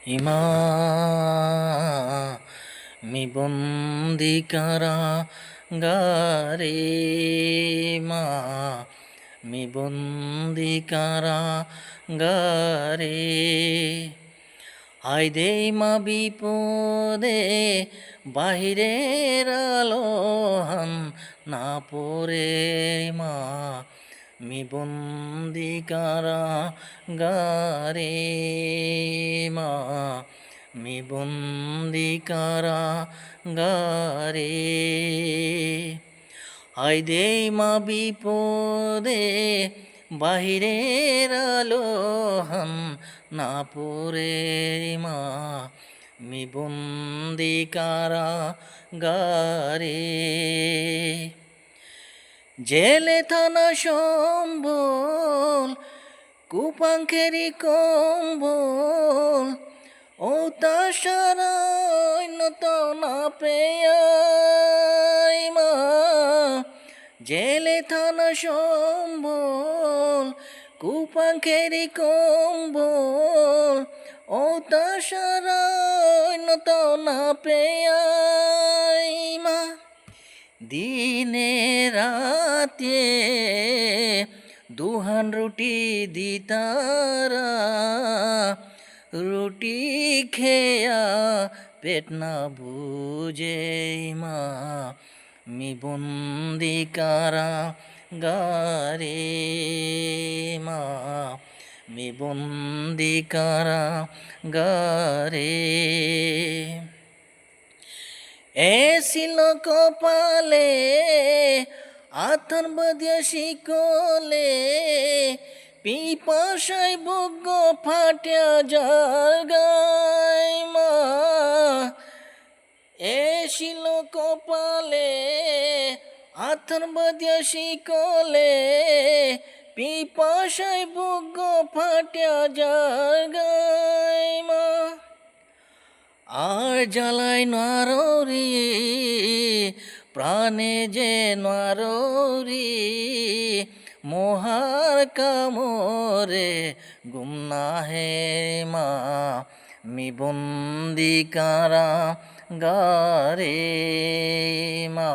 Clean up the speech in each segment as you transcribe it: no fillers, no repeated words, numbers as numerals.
ইমা মি বন্দি কারাগারে মা মি বন্দি কারাগারে হায় দে মা বিপদে বাহিরের আলোহান না পড়ে মা মি বন্দি কারাগারে মা মি বন্দি কারাগারে হায় দে মা বিপদে বাহিরের আলোহান না পড়ে মা মি বন্দি কারাগারে জেলে থানা সম্বল কুপাঙ্খেরি কম্বল ও তাসারায় তো না পেয়াই মা জেলে থানা সম্বল কুপাঙ্খেরি কম্বল ও তাসারায় তো না পেয়াই মা দিনে রাতে দুহান রুটি দিতারা রুটি খেয়া পেট না বুঝে মা মি বন্দি কারাগারে মা মি বন্দি কারাগারে এসিল কপালে আতর বাদিয়া শিকলে পিপাসায় বুক ফাটিয়া যার গায় মা এসিল কপালে আতর বাদিয়া শিকলে পিপাসায় বুক ফাটিয়া যার গায় মা আর জ্বালাই নারী প্রাণে যে নারী মোহার কামরে গুমনা হে মা মি বন্দি কারাগারে মা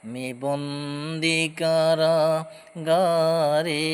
মি বন্দি কারাগারে।